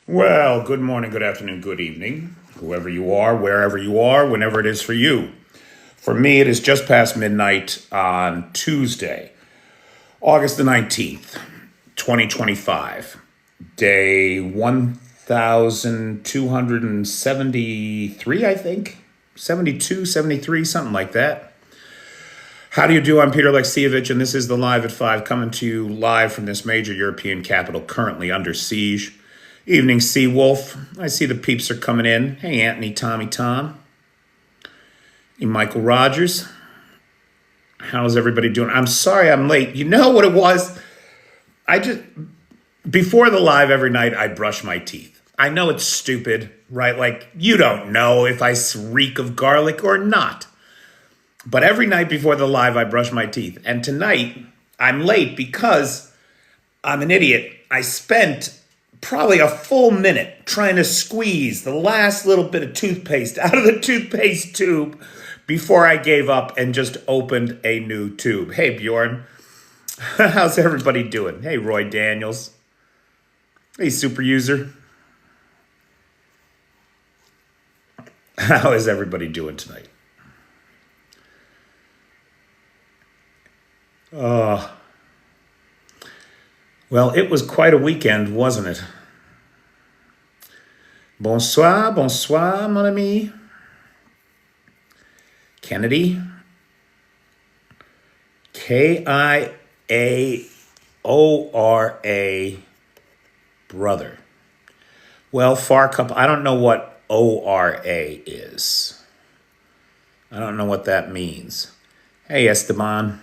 Well, good morning, good afternoon, good evening, whoever you are, wherever you are, whenever it is for you. For me, it is just past midnight on Tuesday, August the 19th, 2025, day 1273, I think. 72, 73, something like that. How do you do? I'm Peter Alexievich, and this is the Live at 5, coming to you live from this major European capital currently under siege. Evening, Seawolf. I see the peeps are coming in. Hey, Anthony, Tommy, Tom. Hey, Michael Rogers. How's everybody doing? I'm sorry I'm late. You know what it was? Before the live every night, I brush my teeth. I know it's stupid, right? Like, you don't know if I reek of garlic or not. But every night before the live, I brush my teeth. And tonight, I'm late because I'm an idiot. I spent probably a full minute trying to squeeze the last little bit of toothpaste out of the toothpaste tube before I gave up and just opened a new tube. Hey, Bjorn. How's everybody doing? Hey, Roy Daniels. Hey, super user. How is everybody doing tonight? Well, it was quite a weekend, wasn't it? Bonsoir, bonsoir, mon ami. Kennedy. Kiaora, brother. Well, far couple. I don't know what ORA is. I don't know what that means. Hey, Esteban.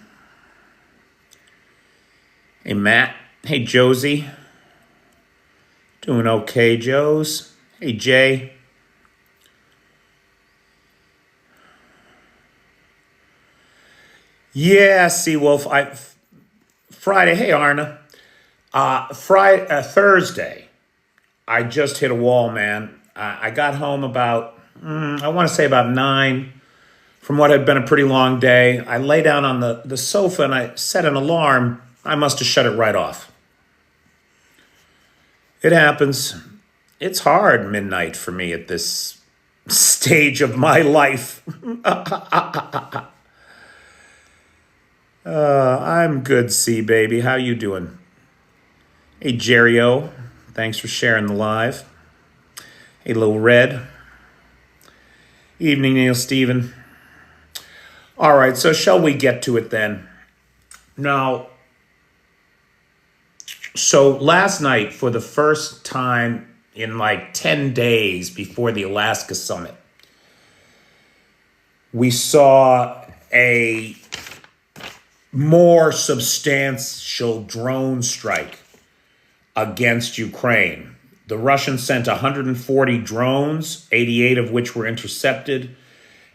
Hey, Matt. Hey, Josie. Doing okay, Joes. Hey, Jay. Yeah, Seawolf. Friday. Hey, Arna. Thursday. I just hit a wall, man. I got home about, I want to say about 9 from what had been a pretty long day. I lay down on the sofa and I set an alarm. I must have shut it right off. It happens. It's hard midnight for me at this stage of my life. I'm good, C baby. How you doing? Hey, Jerry O. Thanks for sharing the live. Hey, Lil Red. Evening, Neil Steven. All right, so shall we get to it then? Now, so last night, for the first time in like 10 days before the Alaska summit, we saw a more substantial drone strike against Ukraine. The Russians sent 140 drones, 88 of which were intercepted,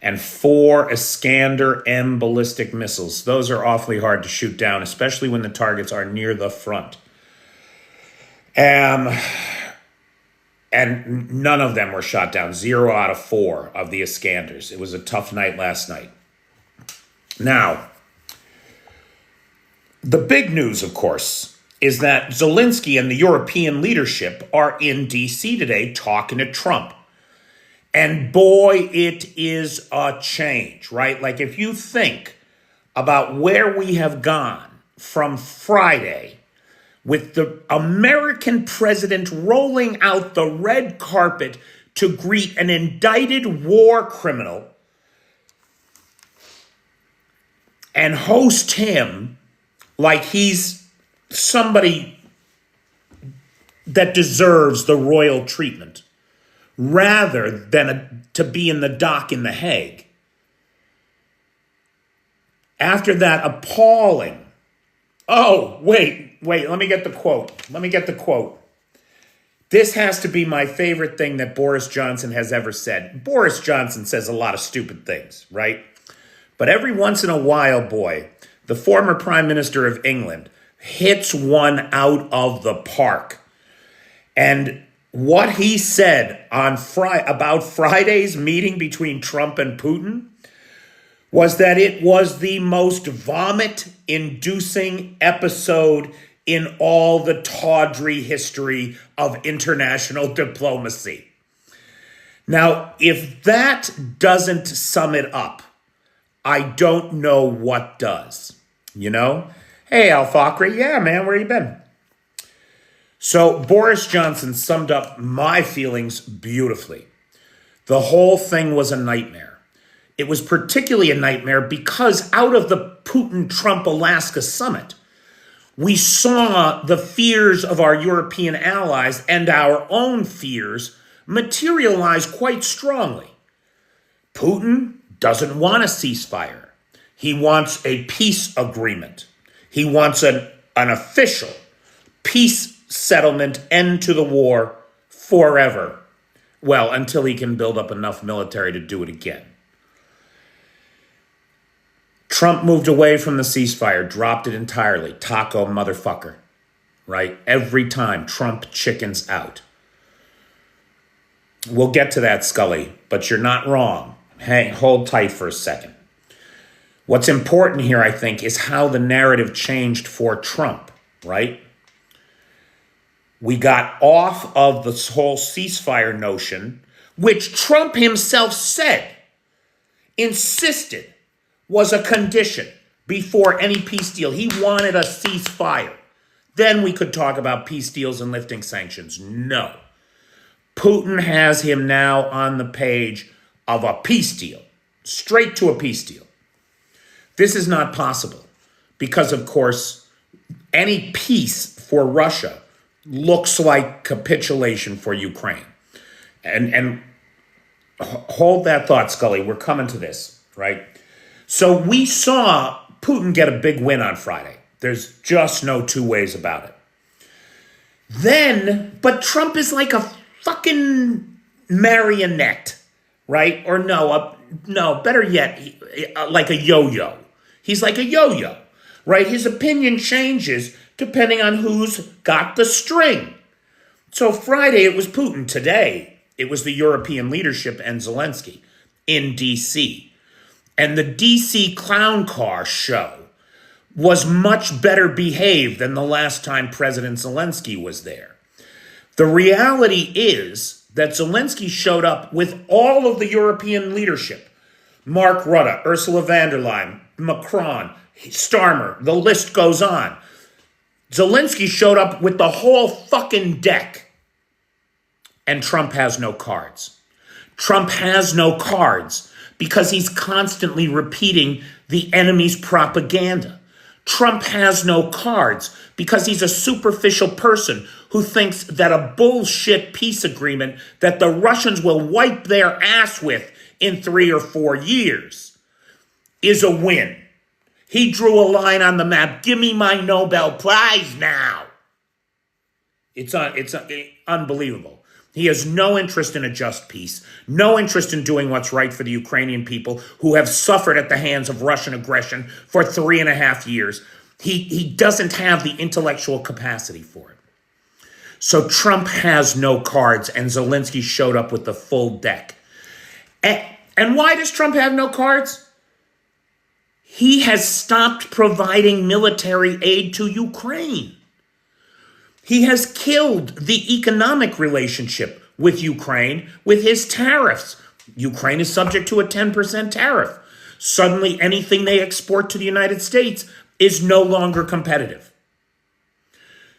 and 4 Iskander-M ballistic missiles. Those are awfully hard to shoot down, especially when the targets are near the front. And none of them were shot down. 0 out of 4 of the Iskanders. It was a tough night last night. Now, the big news, of course, is that Zelensky and the European leadership are in D.C. today talking to Trump. And boy, it is a change, right? Like if you think about where we have gone from Friday with the American president rolling out the red carpet to greet an indicted war criminal and host him like he's somebody that deserves the royal treatment rather than to be in the dock in The Hague. After that appalling, wait, let me get the quote. This has to be my favorite thing that Boris Johnson has ever said. Boris Johnson says a lot of stupid things, right? But every once in a while, boy, the former Prime Minister of England hits one out of the park. And what he said on about Friday's meeting between Trump and Putin was that it was the most vomit-inducing episode in all the tawdry history of international diplomacy. Now, if that doesn't sum it up, I don't know what does. You know? Hey, Al Fakri, yeah, man, where you been? So Boris Johnson summed up my feelings beautifully. The whole thing was a nightmare. It was particularly a nightmare because out of the Putin-Trump-Alaska summit, we saw the fears of our European allies and our own fears materialize quite strongly. Putin doesn't want a ceasefire. He wants a peace agreement. He wants an official peace settlement, end to the war forever. Well, until he can build up enough military to do it again. Trump moved away from the ceasefire, dropped it entirely. Taco motherfucker, right? Every time Trump chickens out. We'll get to that, Scully, but you're not wrong. Hey, hold tight for a second. What's important here, I think, is how the narrative changed for Trump, right? We got off of this whole ceasefire notion, which Trump himself said, insisted was a condition before any peace deal. He wanted a ceasefire. Then we could talk about peace deals and lifting sanctions. No. Putin has him now on the page of a peace deal, straight to a peace deal. This is not possible because, of course, any peace for Russia looks like capitulation for Ukraine. And hold that thought, Scully. We're coming to this, right? So we saw Putin get a big win on Friday. There's just no two ways about it. Then, but Trump is like a fucking marionette, right? Or no, better yet, like a yo-yo. He's like a yo-yo, right? His opinion changes depending on who's got the string. So Friday it was Putin. Today it was the European leadership and Zelensky in D.C. And the D.C. clown car show was much better behaved than the last time President Zelensky was there. The reality is that Zelensky showed up with all of the European leadership. Mark Rutte, Ursula von der Leyen, Macron, Starmer, the list goes on. Zelensky showed up with the whole fucking deck. And Trump has no cards. Trump has no cards because he's constantly repeating the enemy's propaganda. Trump has no cards because he's a superficial person who thinks that a bullshit peace agreement that the Russians will wipe their ass with in 3 or 4 years is a win. He drew a line on the map. Give me my Nobel Prize now. It's unbelievable. He has no interest in a just peace, no interest in doing what's right for the Ukrainian people who have suffered at the hands of Russian aggression for 3.5 years. He doesn't have the intellectual capacity for it. So Trump has no cards, and Zelensky showed up with the full deck. And why does Trump have no cards? He has stopped providing military aid to Ukraine. He has killed the economic relationship with Ukraine with his tariffs. Ukraine is subject to a 10% tariff. Suddenly, anything they export to the United States is no longer competitive.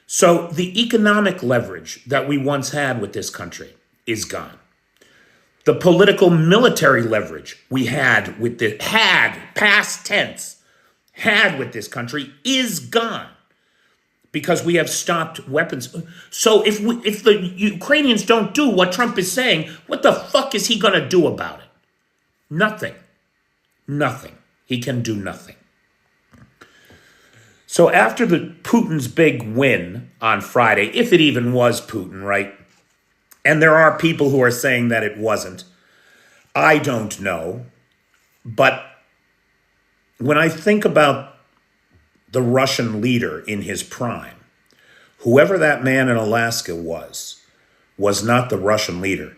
So the economic leverage that we once had with this country is gone. The political military leverage we had with the past tense had with this country is gone because we have stopped weapons. So if the Ukrainians don't do what Trump is saying, what the fuck is he going to do about it? Nothing. Nothing. He can do nothing. So after Putin's big win on Friday, if it even was Putin, right? And there are people who are saying that it wasn't. I don't know. But when I think about the Russian leader in his prime, whoever that man in Alaska was not the Russian leader.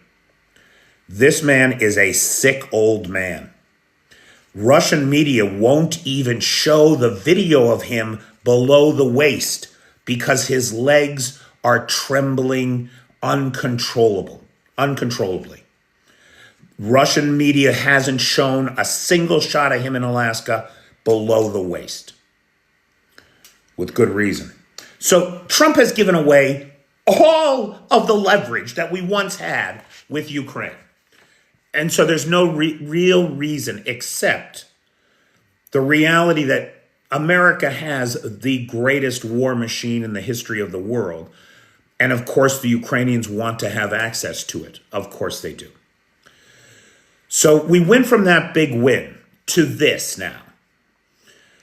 This man is a sick old man. Russian media won't even show the video of him below the waist because his legs are trembling uncontrollably. Russian media hasn't shown a single shot of him in Alaska below the waist, with good reason. So Trump has given away all of the leverage that we once had with Ukraine. And so there's no real reason except the reality that America has the greatest war machine in the history of the world. And of course, the Ukrainians want to have access to it. Of course they do. So we went from that big win to this now.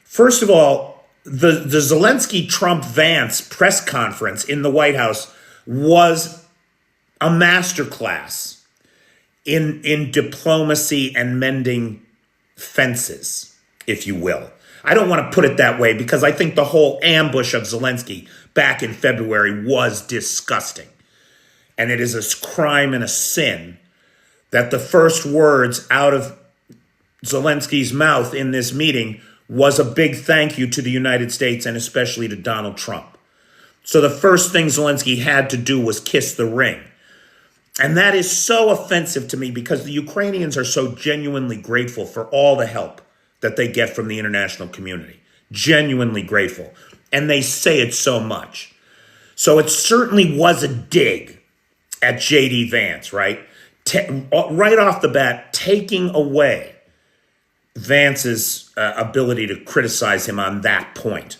First of all, the Zelensky-Trump-Vance press conference in the White House was a masterclass in diplomacy and mending fences, if you will. I don't want to put it that way because I think the whole ambush of Zelensky back in February was disgusting. And it is a crime and a sin that the first words out of Zelensky's mouth in this meeting was a big thank you to the United States and especially to Donald Trump. So the first thing Zelensky had to do was kiss the ring. And that is so offensive to me because the Ukrainians are so genuinely grateful for all the help that they get from the international community. Genuinely grateful. And they say it so much. So it certainly was a dig at J.D. Vance, right? Right off the bat, taking away Vance's ability to criticize him on that point.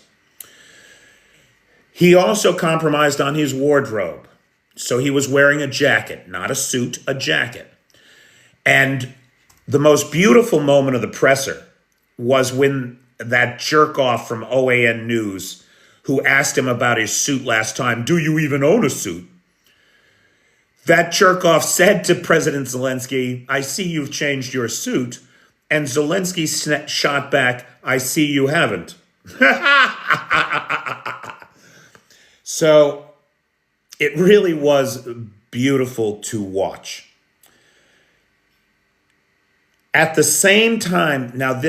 He also compromised on his wardrobe. So he was wearing a jacket, not a suit, a jacket. And the most beautiful moment of the presser was when that jerk off from OAN News, who asked him about his suit last time, do you even own a suit? That jerk off said to President Zelensky, I see you've changed your suit. And Zelensky shot back, I see you haven't. So it really was beautiful to watch. At the same time, now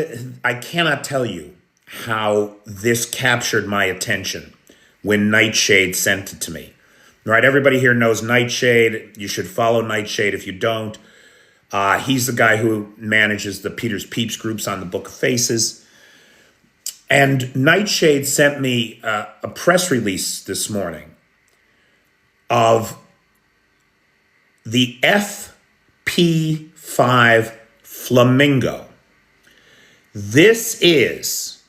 I cannot tell you how this captured my attention when Nightshade sent it to me. Right? Everybody here knows Nightshade. You should follow Nightshade if you don't. He's the guy who manages the Peter's Peeps groups on the Book of Faces. And Nightshade sent me a press release this morning of the FP5 Flamingo. This is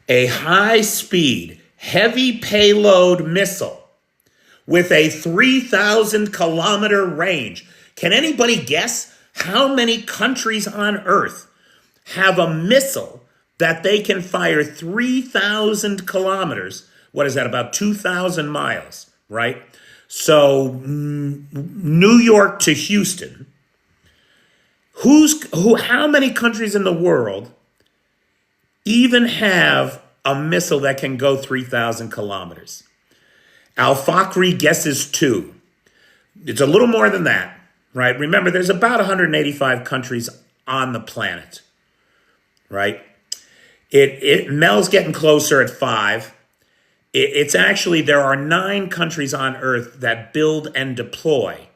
a high-speed, heavy payload missile with a 3,000-kilometer range. Can anybody guess how many countries on Earth have a missile that they can fire 3,000 kilometers? What is that, about 2,000 miles, right? So New York to Houston. How many countries in the world even have a missile that can go 3,000 kilometers? Al-Fakri guesses 2. It's a little more than that, right? Remember, there's about 185 countries on the planet, right? Mel's getting closer at 5. It's actually, there are 9 countries on Earth that build and deploy.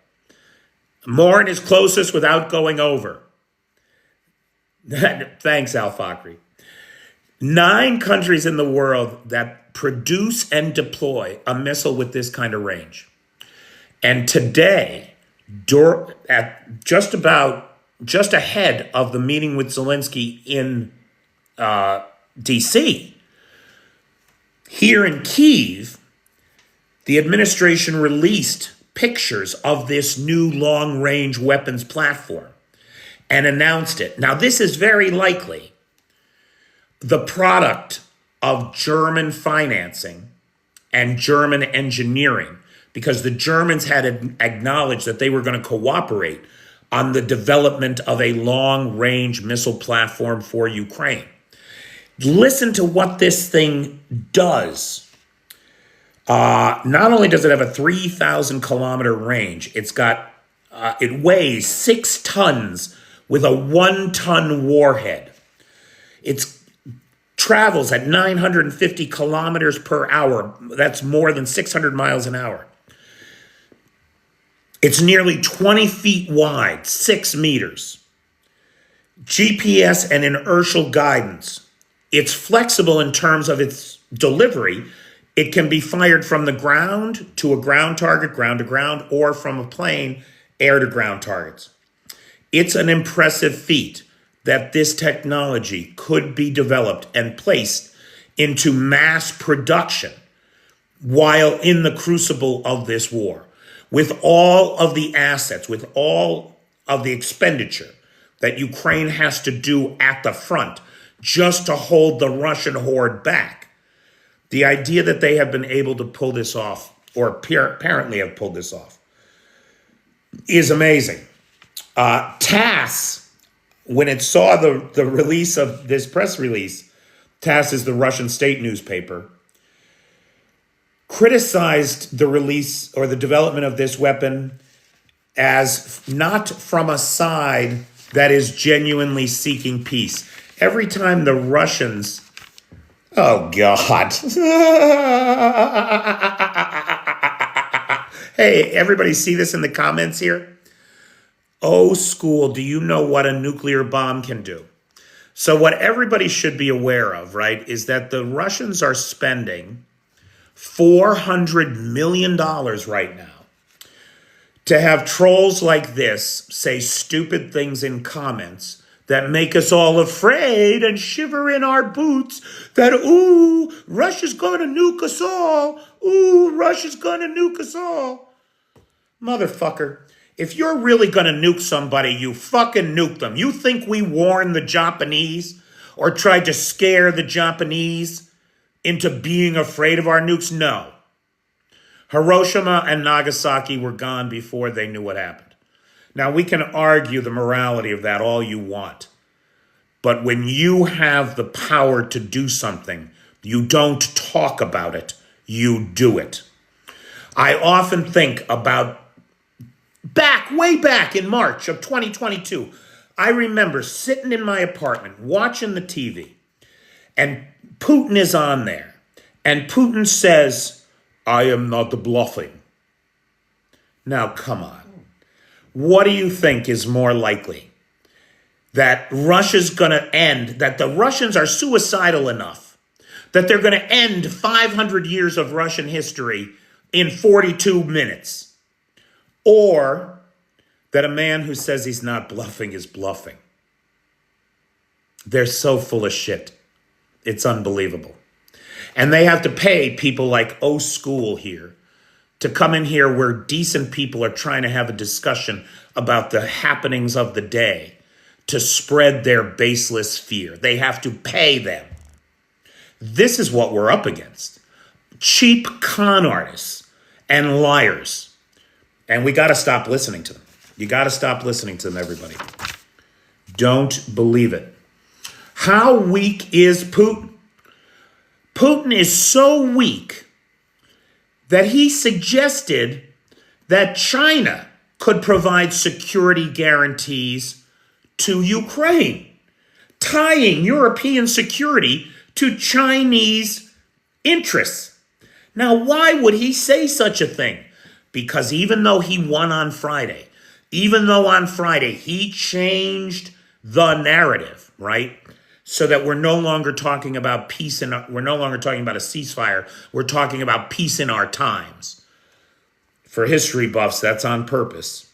Morin is closest without going over. Thanks, Al-Fakri. 9 countries in the world that produce and deploy a missile with this kind of range. And today, just ahead of the meeting with Zelensky in D.C., here in Kyiv, the administration released pictures of this new long-range weapons platform and announced it. Now, this is very likely the product of German financing and German engineering, because the Germans had acknowledged that they were going to cooperate on the development of a long-range missile platform for Ukraine. Listen to what this thing does. Not only does it have a 3,000-kilometer range, it weighs 6 tons with a 1-ton warhead. It's travels at 950 kilometers per hour. That's more than 600 miles an hour. It's nearly 20 feet wide, 6 meters. GPS and inertial guidance. It's flexible in terms of its delivery. It can be fired from the ground to a ground target, ground to ground, or from a plane, air to ground targets. It's an impressive feat that this technology could be developed and placed into mass production while in the crucible of this war, with all of the assets, with all of the expenditure that Ukraine has to do at the front just to hold the Russian horde back. The idea that they have been able to pull this off, or apparently have pulled this off, is amazing. TASS, when it saw the release of this press release, TASS is the Russian state newspaper, criticized the release or the development of this weapon as not from a side that is genuinely seeking peace. Every time the Russians, oh God. Hey, everybody see this in the comments here? Oh, school, do you know what a nuclear bomb can do? So what everybody should be aware of, right, is that the Russians are spending $400 million right now to have trolls like this say stupid things in comments that make us all afraid and shiver in our boots that, ooh, Russia's gonna nuke us all. Ooh, Russia's gonna nuke us all. Motherfucker, if you're really gonna nuke somebody, you fucking nuke them. You think we warned the Japanese or tried to scare the Japanese into being afraid of our nukes? No. Hiroshima and Nagasaki were gone before they knew what happened. Now, we can argue the morality of that all you want. But when you have the power to do something, you don't talk about it, you do it. I often think about way back in March of 2022. I remember sitting in my apartment watching the TV, and Putin is on there. And Putin says, I am not bluffing. Now, come on. What do you think is more likely? That Russia's going to end, that the Russians are suicidal enough, that they're going to end 500 years of Russian history in 42 minutes? Or that a man who says he's not bluffing is bluffing? They're so full of shit. It's unbelievable. And they have to pay people like O School here to come in here where decent people are trying to have a discussion about the happenings of the day to spread their baseless fear. They have to pay them. This is what we're up against. Cheap con artists and liars. And we got to stop listening to them. You got to stop listening to them, everybody. Don't believe it. How weak is Putin? Putin is so weak that he suggested that China could provide security guarantees to Ukraine, tying European security to Chinese interests. Now, why would he say such a thing? Because even though he won on Friday, even though on Friday he changed the narrative, right? So that we're no longer talking about peace and we're no longer talking about a ceasefire. We're talking about peace in our times. For history buffs, that's on purpose.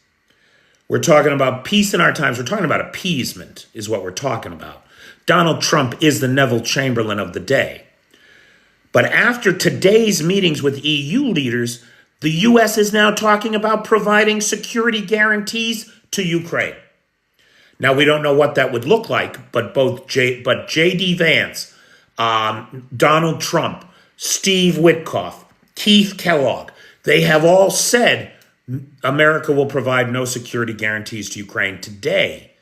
We're talking about peace in our times. We're talking about appeasement is what we're talking about. Donald Trump is the Neville Chamberlain of the day. But after today's meetings with EU leaders, the U.S. is now talking about providing security guarantees to Ukraine. Now, we don't know what that would look like, but J.D. Vance, Donald Trump, Steve Witkoff, Keith Kellogg, they have all said America will provide no security guarantees to Ukraine. Today,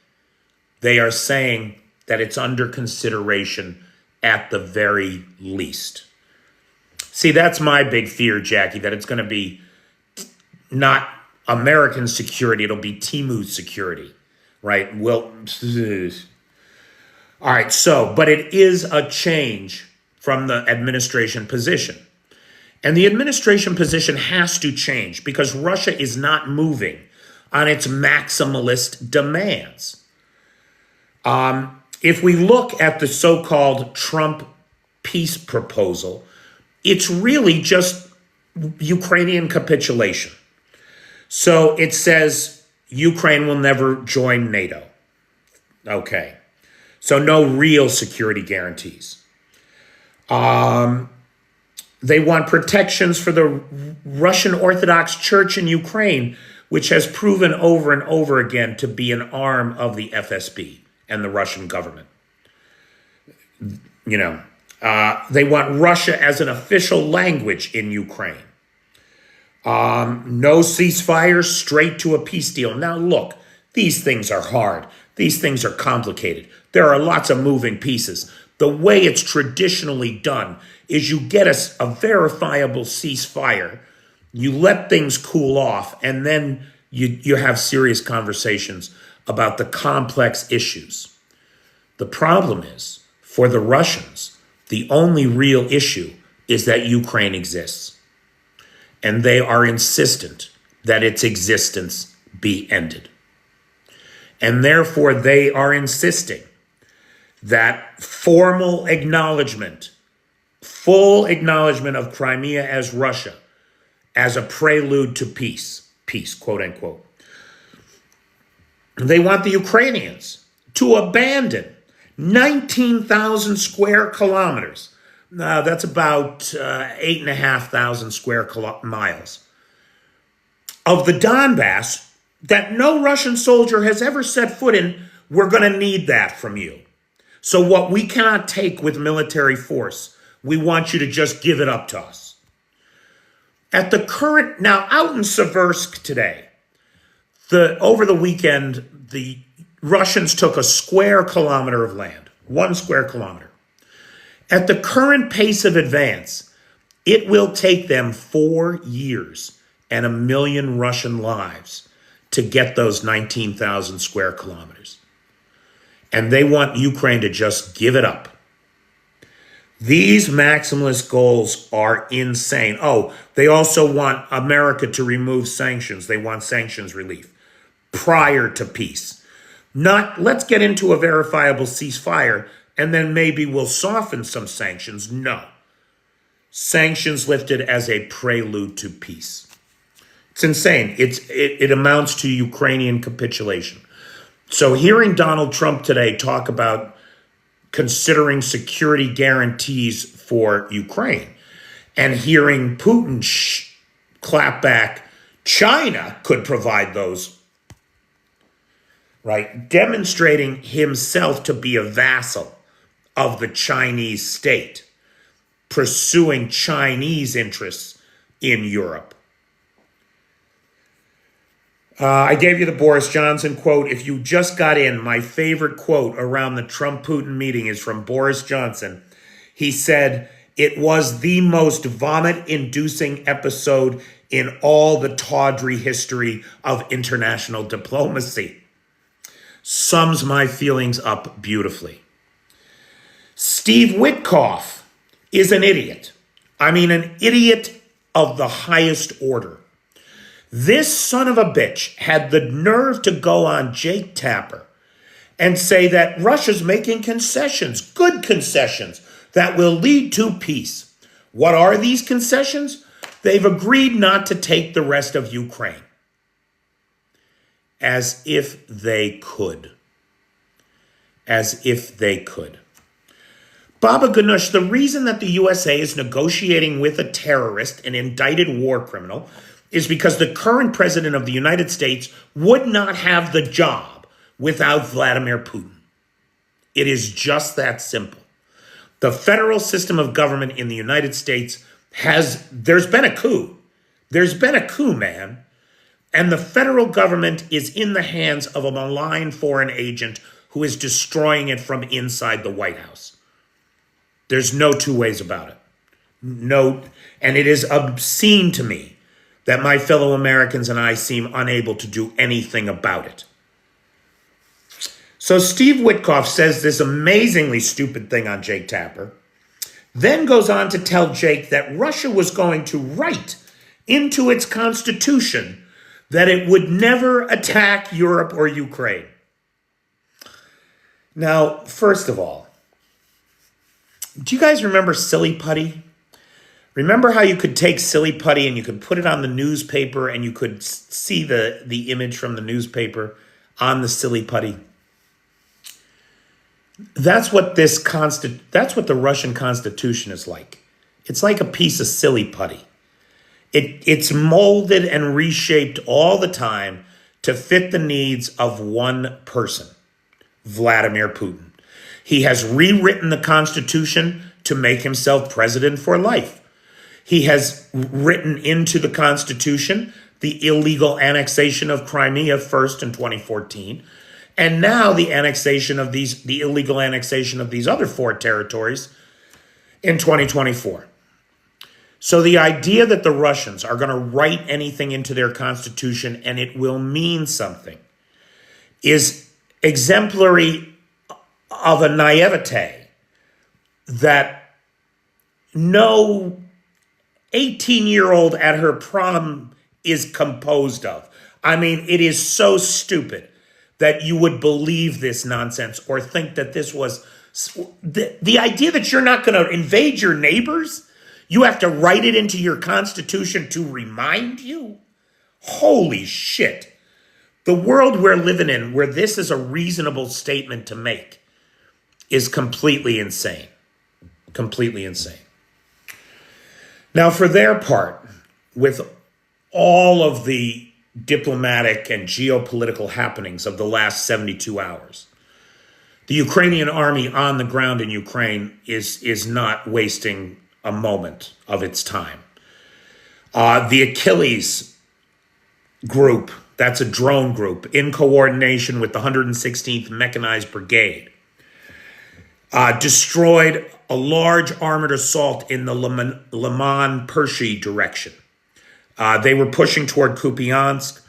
they are saying that it's under consideration at the very least. See, that's my big fear, Jackie, that it's going to be not American security, it'll be Timu's security. Right. Well, All right, so, but it is a change from the administration position. And the administration position has to change because Russia is not moving on its maximalist demands. If we look at the so-called Trump peace proposal, it's really just Ukrainian capitulation. So it says Ukraine will never join NATO. Okay. So no real security guarantees. They want protections for the Russian Orthodox Church in Ukraine, which has proven over and over again to be an arm of the FSB and the Russian government. They want Russia as an official language in Ukraine. No ceasefire, straight to a peace deal. Now, look, these things are hard. These things are complicated. There are lots of moving pieces. The way it's traditionally done is you get a verifiable ceasefire, you let things cool off, and then you have serious conversations about the complex issues. The problem is, for the Russians, the only real issue is that Ukraine exists. And they are insistent that its existence be ended. And therefore, they are insisting that full acknowledgement of Crimea as Russia, as a prelude to peace, quote unquote. They want the Ukrainians to abandon 19,000 square kilometers. That's about 8,500 square miles of the Donbass that no Russian soldier has ever set foot in. We're going to need that from you. So what we cannot take with military force, we want you to just give it up to us. Now out in Seversk today, over the weekend, the Russians took a square kilometer of land, 1 square kilometer. At the current pace of advance, it will take them 4 years and 1 million Russian lives to get those 19,000 square kilometers. And they want Ukraine to just give it up. These maximalist goals are insane. Oh, they also want America to remove sanctions. They want sanctions relief prior to peace. Not, let's get into a verifiable ceasefire and then maybe we'll soften some sanctions. No. Sanctions lifted as a prelude to peace. It's insane. It amounts to Ukrainian capitulation. So hearing Donald Trump today talk about considering security guarantees for Ukraine and hearing Putin clap back, China could provide those, right? Demonstrating himself to be a vassal of the Chinese state, pursuing Chinese interests in Europe. I gave you the Boris Johnson quote. If you just got in, my favorite quote around the Trump-Putin meeting is from Boris Johnson. He said, "It was the most vomit-inducing episode in all the tawdry history of international diplomacy." Sums my feelings up beautifully. Steve Witkoff is an idiot. I mean, an idiot of the highest order. This son of a bitch had the nerve to go on Jake Tapper and say that Russia's making concessions, good concessions, that will lead to peace. What are these concessions? They've agreed not to take the rest of Ukraine. As if they could. As if they could. Baba Ganoush, the reason that the USA is negotiating with a terrorist, an indicted war criminal, is because the current president of the United States would not have the job without Vladimir Putin. It is just that simple. The federal system of government in the United States there's been a coup. There's been a coup, man. And the federal government is in the hands of a malign foreign agent who is destroying it from inside the White House. There's no two ways about it. No, and it is obscene to me that my fellow Americans and I seem unable to do anything about it. So Steve Witkoff says this amazingly stupid thing on Jake Tapper, then goes on to tell Jake that Russia was going to write into its constitution that it would never attack Europe or Ukraine. Now, first of all, do you guys remember Silly Putty? Remember how you could take Silly Putty and you could put it on the newspaper and you could see the image from the newspaper on the Silly Putty? That's what that's what the Russian Constitution is like. It's like a piece of Silly Putty. It's molded and reshaped all the time to fit the needs of one person, Vladimir Putin. He has rewritten the Constitution to make himself president for life. He has written into the Constitution the illegal annexation of Crimea first in 2014, and now the illegal annexation of these other 4 territories in 2024. So the idea that the Russians are going to write anything into their constitution and it will mean something is exemplary of a naivete that no 18-year-old at her prom is composed of. I mean, it is so stupid that you would believe this nonsense or think that this was the idea that you're not going to invade your neighbors. You have to write it into your constitution to remind you. Holy shit. The world we're living in, where this is a reasonable statement to make, is completely insane. Completely insane. Now, for their part, with all of the diplomatic and geopolitical happenings of the last 72 hours, the Ukrainian army on the ground in Ukraine is not wasting a moment of its time. The Achilles group, that's a drone group, in coordination with the 116th Mechanized Brigade, destroyed a large armored assault in the Liman-Pershi direction. They were pushing toward Kupiansk.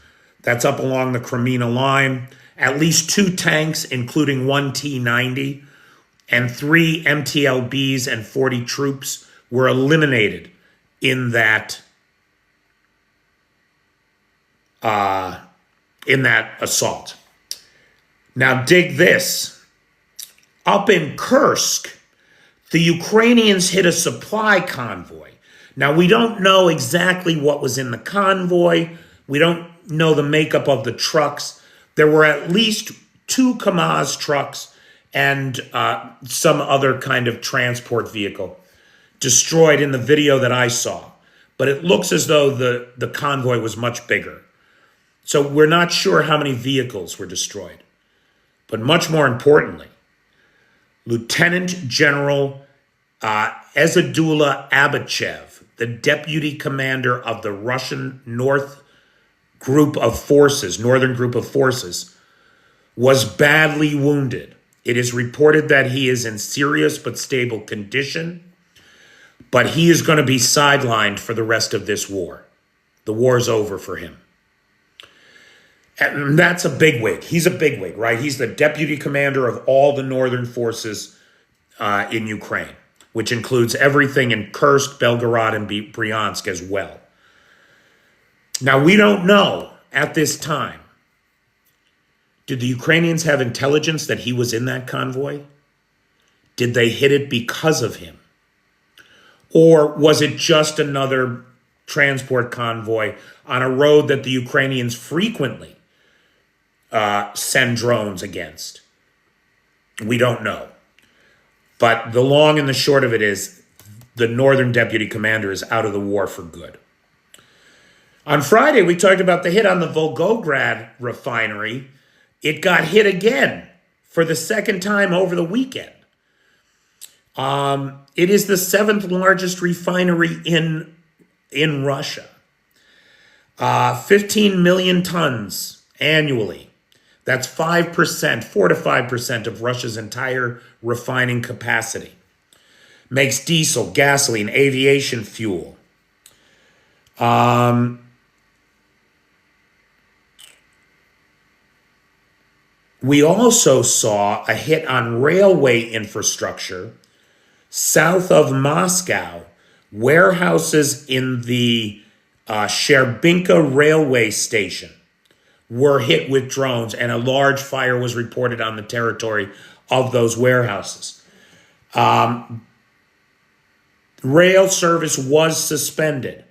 That's up along the Crimea line. At least 2 tanks, including 1 T-90, and 3 MTLBs and 40 troops were eliminated in that assault. Now dig this. Up in Kursk, the Ukrainians hit a supply convoy. Now, we don't know exactly what was in the convoy. We don't know the makeup of the trucks. There were at least 2 Kamaz trucks and some other kind of transport vehicle destroyed in the video that I saw. But it looks as though the convoy was much bigger. So we're not sure how many vehicles were destroyed. But much more importantly, Lieutenant General Ezadullah Abachev, the deputy commander of the Russian Northern Group of Forces, was badly wounded. It is reported that he is in serious but stable condition, but he is going to be sidelined for the rest of this war. The war's over for him. And that's a bigwig. He's a bigwig, right? He's the deputy commander of all the northern forces in Ukraine, which includes everything in Kursk, Belgorod, and Bryansk as well. Now, we don't know at this time, did the Ukrainians have intelligence that he was in that convoy? Did they hit it because of him? Or was it just another transport convoy on a road that the Ukrainians frequently send drones against? We don't know. But the long and the short of it is the Northern Deputy Commander is out of the war for good. On Friday, we talked about the hit on the Volgograd refinery. It got hit again for the second time over the weekend. It is the 7th largest refinery in Russia. 15 million tons annually. That's 5%, 4 to 5% of Russia's entire refining capacity. Makes diesel, gasoline, aviation fuel. We also saw a hit on railway infrastructure south of Moscow. Warehouses in the Sherbinka railway station were hit with drones, and a large fire was reported on the territory of those warehouses. Rail service was suspended.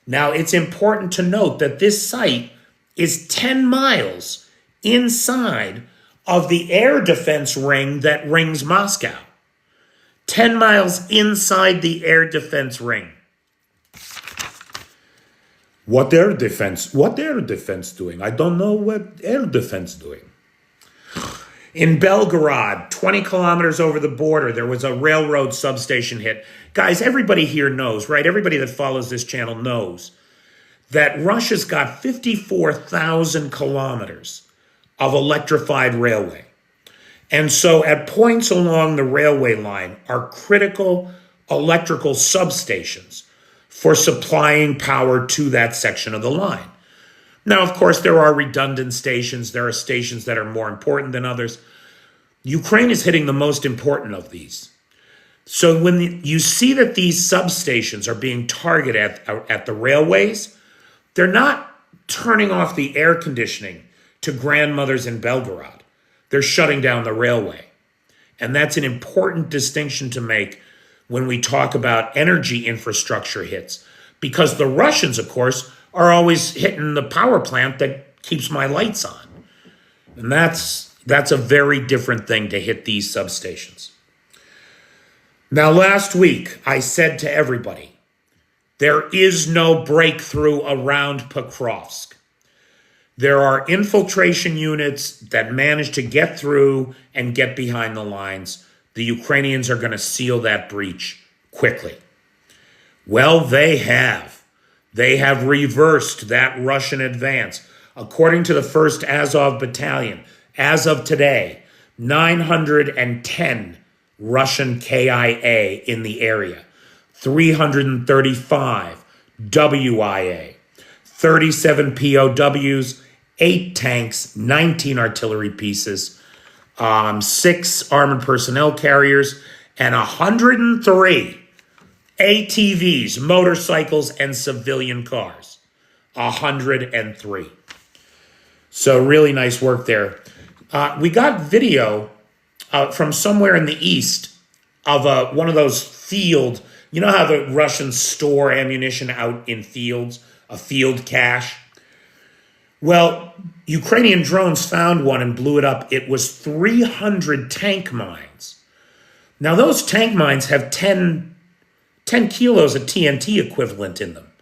Now, it's important to note that this site is 10 miles inside of the air defense ring that rings Moscow. 10 miles inside the air defense ring. What air defense doing? I don't know what air defense doing. In Belgorod, 20 kilometers over the border, there was a railroad substation hit. Guys, everybody here knows, right? Everybody that follows this channel knows that Russia's got 54,000 kilometers of electrified railway. And so at points along the railway line are critical electrical substations for supplying power to that section of the line. Now, of course, there are redundant stations. There are stations that are more important than others. Ukraine is hitting the most important of these. So when you see that these substations are being targeted at the railways, they're not turning off the air conditioning to grandmothers in Belgorod. They're shutting down the railway. And that's an important distinction to make when we talk about energy infrastructure hits. Because the Russians, of course, are always hitting the power plant that keeps my lights on. And that's a very different thing to hit these substations. Now, last week, I said to everybody, there is no breakthrough around Pokrovsk. There are infiltration units that manage to get through and get behind the lines. The Ukrainians are going to seal that breach quickly. Well, they have. They have reversed that Russian advance. According to the 1st Azov Battalion, as of today, 910 Russian KIA in the area, 335 WIA, 37 POWs, 8 tanks, 19 artillery pieces, 6 armored personnel carriers, and 103 ATVs, motorcycles, and civilian cars. 103. So really nice work there. We got video from somewhere in the east of one of those field, you know how the Russians store ammunition out in fields, a field cache? Well, Ukrainian drones found one and blew it up. It was 300 tank mines. Now, those tank mines have 10 kilos of TNT equivalent in them.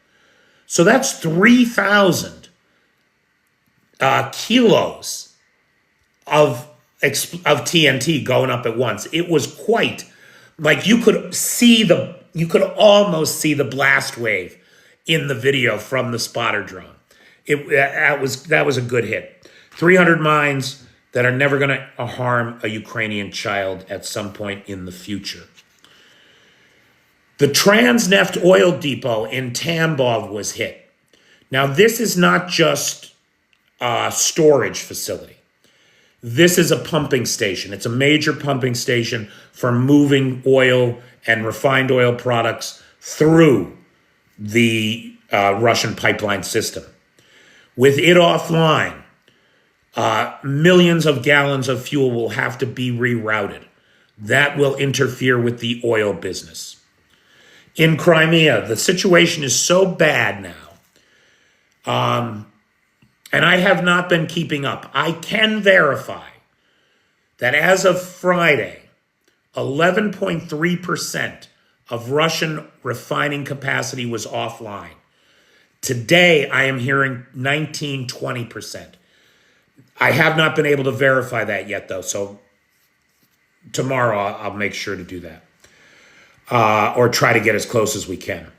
So that's 3,000 kilos of TNT going up at once. It was quite, like you could almost see the blast wave in the video from the spotter drone. That was a good hit. 300 mines that are never going to harm a Ukrainian child at some point in the future. The Transneft oil depot in Tambov was hit. Now, this is not just a storage facility. This is a pumping station. It's a major pumping station for moving oil and refined oil products through the Russian pipeline system. With it offline, millions of gallons of fuel will have to be rerouted. That will interfere with the oil business. In Crimea, the situation is so bad now, and I have not been keeping up. I can verify that as of Friday, 11.3% of Russian refining capacity was offline. Today, I am hearing 19-20%. I have not been able to verify that yet, though, so tomorrow I'll make sure to do that, or try to get as close as we can.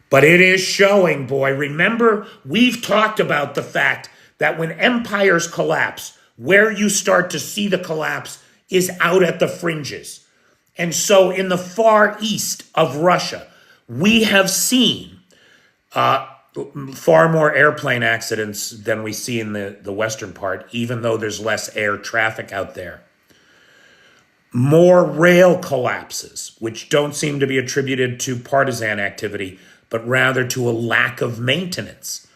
But it is showing, boy. Remember, we've talked about the fact that when empires collapse, where you start to see the collapse is out at the fringes. And so in the far east of Russia, we have seen far more airplane accidents than we see in the western part, even though there's less air traffic out there. More rail collapses, which don't seem to be attributed to partisan activity, but rather to a lack of maintenance.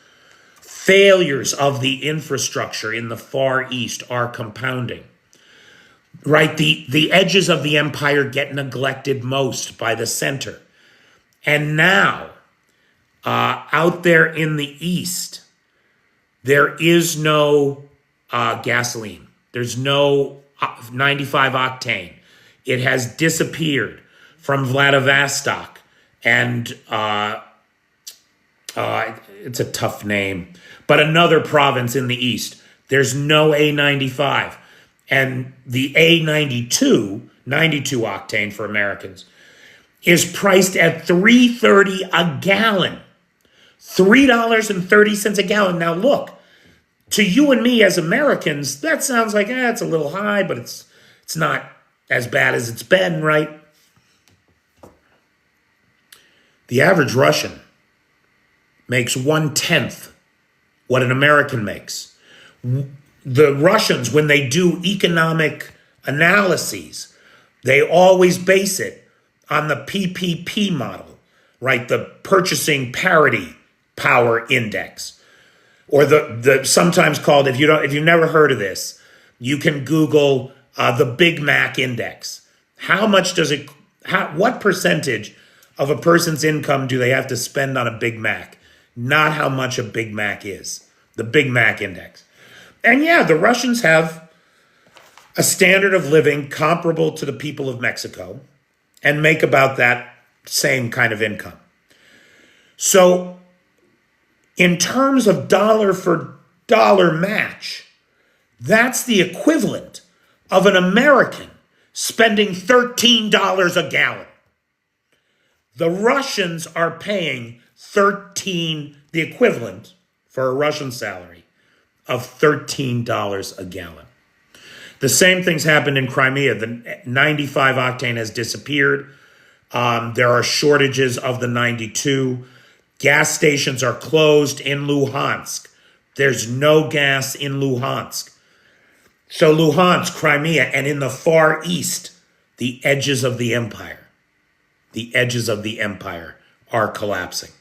Failures of the infrastructure in the Far East are compounding. Right? The edges of the empire get neglected most by the center. And now, out there in the East, there is no gasoline. There's no 95 octane. It has disappeared from Vladivostok, and it's a tough name, but another province in the East. There's no A95. And the A92, 92 octane for Americans, is priced at $3.30 a gallon. $3.30 a gallon. Now look, to you and me as Americans, that sounds like, it's a little high, but it's not as bad as it's been, right? The average Russian makes 1/10 what an American makes. The Russians, when they do economic analyses, they always base it on the PPP model, right? The Purchasing Parity Power Index, or the sometimes called, if you've never heard of this, you can Google the Big Mac Index. What percentage of a person's income do they have to spend on a Big Mac? Not how much a Big Mac is. The Big Mac Index. And yeah, the Russians have a standard of living comparable to the people of Mexico and make about that same kind of income. So in terms of dollar for dollar match, that's the equivalent of an American spending $13 a gallon. The Russians are paying the equivalent for a Russian salary of $13 a gallon. The same thing's happened in Crimea. The 95 octane has disappeared. There are shortages of the 92. Gas stations are closed in Luhansk. There's no gas in Luhansk. So Luhansk, Crimea, and in the Far East, the edges of the empire are collapsing.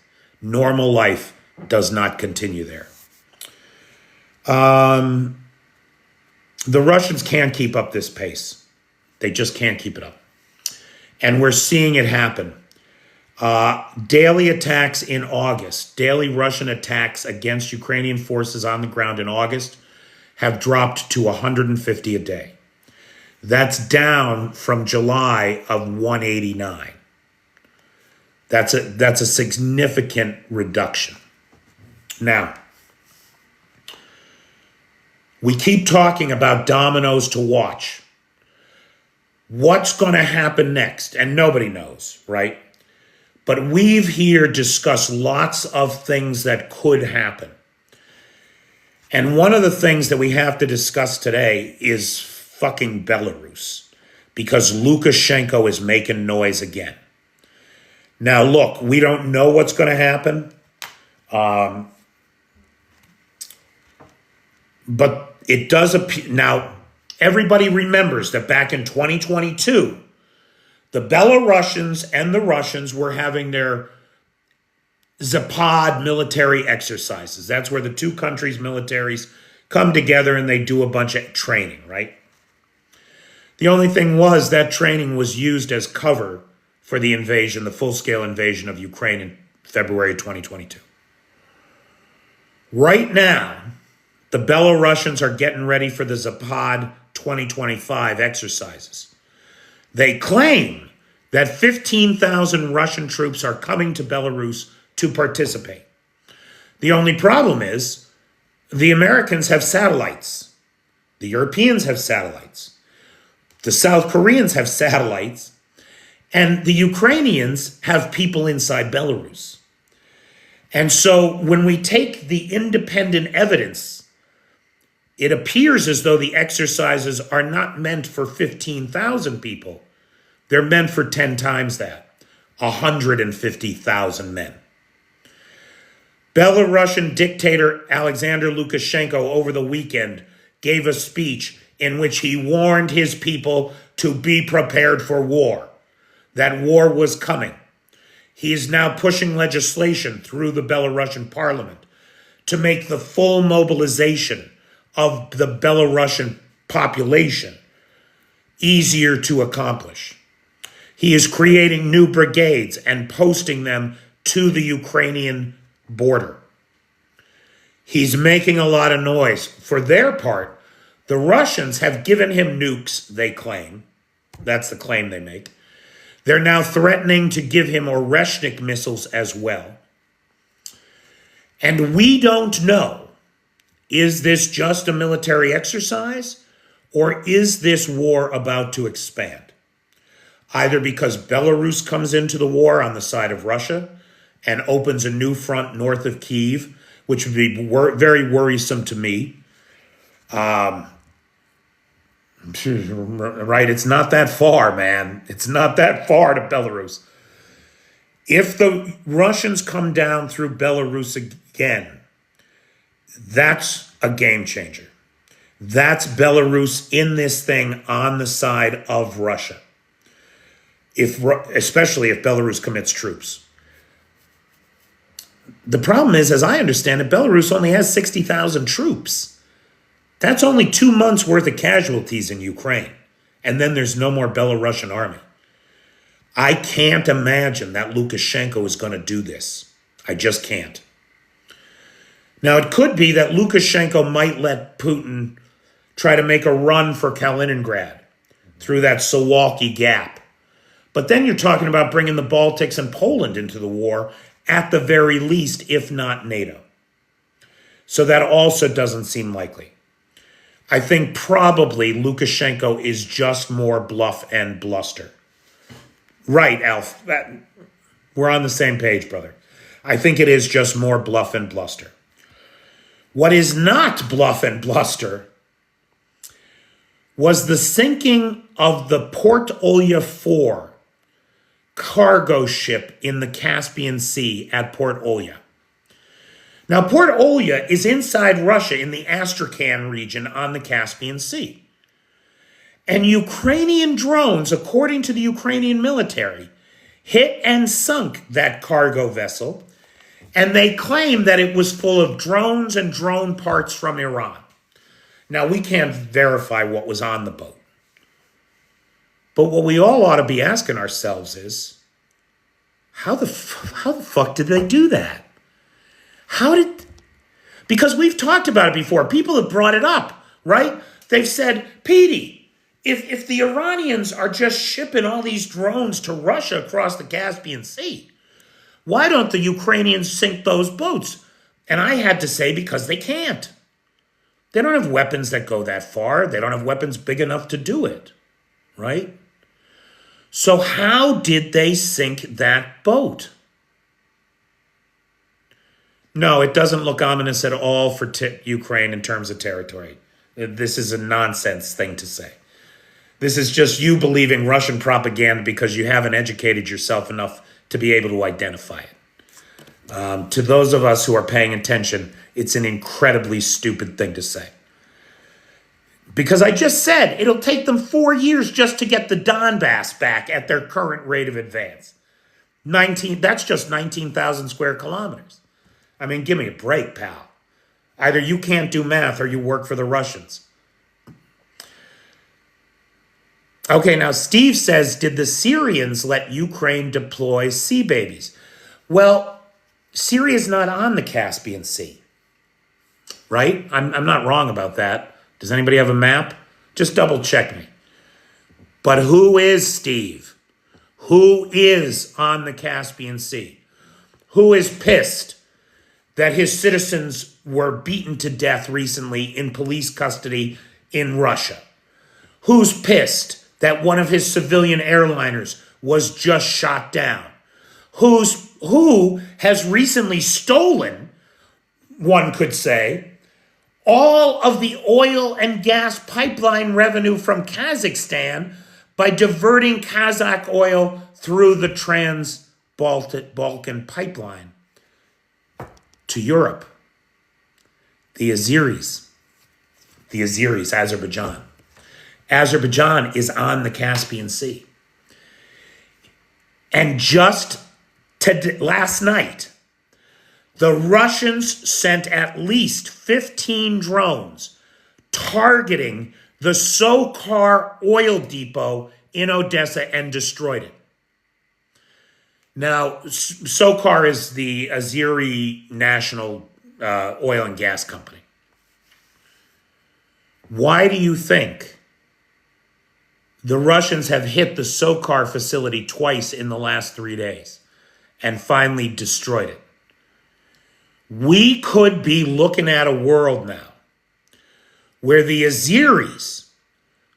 Normal life does not continue there. The Russians can't keep up this pace. They just can't keep it up. And we're seeing it happen. Daily attacks in August, daily Russian attacks against Ukrainian forces on the ground in August have dropped to 150 a day. That's down from July of 189. That's a significant reduction. Now, we keep talking about dominoes to watch. What's going to happen next? And nobody knows, right? But we've here discussed lots of things that could happen. And one of the things that we have to discuss today is fucking Belarus, because Lukashenko is making noise again. Now, look, we don't know what's going to happen. But it does appear. Now, everybody remembers that back in 2022, the Belarusians and the Russians were having their Zapad military exercises. That's where the two countries' militaries come together and they do a bunch of training, right? The only thing was that training was used as cover for the invasion, the full-scale invasion of Ukraine in February 2022. Right now, the Belarusians are getting ready for the Zapad 2025 exercises. They claim that 15,000 Russian troops are coming to Belarus to participate. The only problem is the Americans have satellites. The Europeans have satellites. The South Koreans have satellites. And the Ukrainians have people inside Belarus. And so when we take the independent evidence, it appears as though the exercises are not meant for 15,000 people. They're meant for 10 times that, 150,000 men. Belarusian dictator Alexander Lukashenko over the weekend gave a speech in which he warned his people to be prepared for war, that war was coming. He is now pushing legislation through the Belarusian parliament to make the full mobilization of the Belarusian population easier to accomplish. He is creating new brigades and posting them to the Ukrainian border. He's making a lot of noise. For their part, the Russians have given him nukes, they claim. That's the claim they make. They're now threatening to give him Oreshnik missiles as well. And we don't know, is this just a military exercise, or is this war about to expand? Either because Belarus comes into the war on the side of Russia and opens a new front north of Kyiv, which would be very worrisome to me. Right? It's not that far, man. It's not that far to Belarus. If the Russians come down through Belarus again, that's a game changer. That's Belarus in this thing on the side of Russia. Especially if Belarus commits troops. The problem is, as I understand it, Belarus only has 60,000 troops. That's only 2 months worth of casualties in Ukraine. And then there's no more Belarusian army. I can't imagine that Lukashenko is going to do this. I just can't. Now, it could be that Lukashenko might let Putin try to make a run for Kaliningrad through that Suwalki Gap. But then you're talking about bringing the Baltics and Poland into the war, at the very least, if not NATO. So that also doesn't seem likely. I think probably Lukashenko is just more bluff and bluster. Right, Alf. We're on the same page, brother. I think it is just more bluff and bluster. What is not bluff and bluster was the sinking of the Port Olya 4 cargo ship in the Caspian Sea at Port Olya. Now, Port Olya is inside Russia in the Astrakhan region on the Caspian Sea. And Ukrainian drones, according to the Ukrainian military, hit and sunk that cargo vessel, and they claim that it was full of drones and drone parts from Iran. Now, we can't verify what was on the boat. But what we all ought to be asking ourselves is, how the fuck did they do that? Because we've talked about it before. People have brought it up, right? They've said, Petey, if the Iranians are just shipping all these drones to Russia across the Caspian Sea, why don't the Ukrainians sink those boats? And I had to say, because they can't. They don't have weapons that go that far. They don't have weapons big enough to do it, right? So how did they sink that boat? No, it doesn't look ominous at all for Ukraine in terms of territory. This is a nonsense thing to say. This is just you believing Russian propaganda because you haven't educated yourself enough to be able to identify it. To those of us who are paying attention, it's an incredibly stupid thing to say. Because I just said it'll take them 4 years just to get the Donbass back at their current rate of advance. That's just 19,000 square kilometers. I mean, give me a break, pal. Either you can't do math or you work for the Russians. Okay, now Steve says, did the Syrians let Ukraine deploy sea babies? Well, Syria's not on the Caspian Sea, right? I'm not wrong about that. Does anybody have a map? Just double check me. But who is Steve? Who is on the Caspian Sea? Who is pissed that his citizens were beaten to death recently in police custody in Russia? Who's pissed that one of his civilian airliners was just shot down? Who has recently stolen, one could say, all of the oil and gas pipeline revenue from Kazakhstan by diverting Kazakh oil through the Trans-Balkan pipeline to Europe. The Azeris, Azerbaijan. Azerbaijan is on the Caspian Sea. And just last night, the Russians sent at least 15 drones targeting the Sokar oil depot in Odessa and destroyed it. Now, Sokar is the Azeri national oil and gas company. Why do you think the Russians have hit the Sokar facility twice in the last 3 days and finally destroyed it? We could be looking at a world now where the Azeris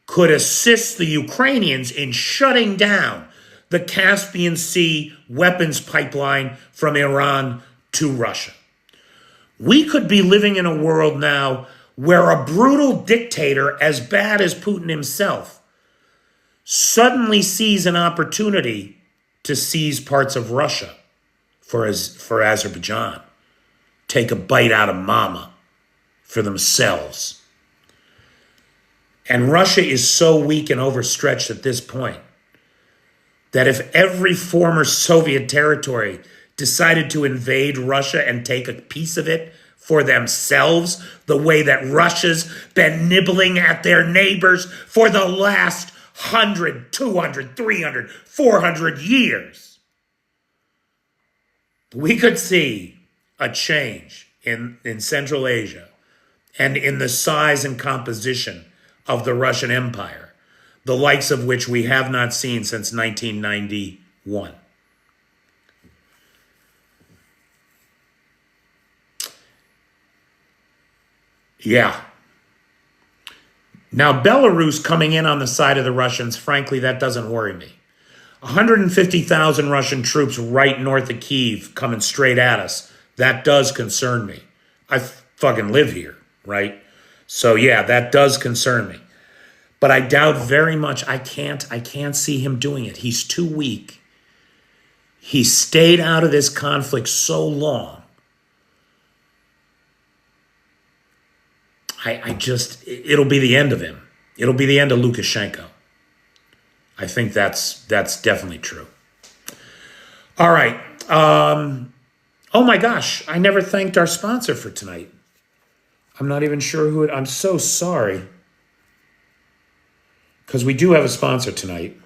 could assist the Ukrainians in shutting down the Caspian Sea weapons pipeline from Iran to Russia. We could be living in a world now where a brutal dictator as bad as Putin himself suddenly sees an opportunity to seize parts of Russia for Azerbaijan, take a bite out of mama for themselves. And Russia is so weak and overstretched at this point that if every former Soviet territory decided to invade Russia and take a piece of it for themselves, the way that Russia's been nibbling at their neighbors for the last 100, 200, 300, 400 years, we could see a change in Central Asia and in the size and composition of the Russian Empire, the likes of which we have not seen since 1991. Yeah. Now, Belarus coming in on the side of the Russians, frankly, that doesn't worry me. 150,000 Russian troops right north of Kyiv coming straight at us, that does concern me. I fucking live here, right? So yeah, that does concern me. But I doubt very much, I can't see him doing it. He's too weak. He stayed out of this conflict so long. It'll be the end of him. It'll be the end of Lukashenko. I think that's definitely true. All right. Oh my gosh, I never thanked our sponsor for tonight. I'm not even sure who it, I'm so sorry. Because we do have a sponsor tonight.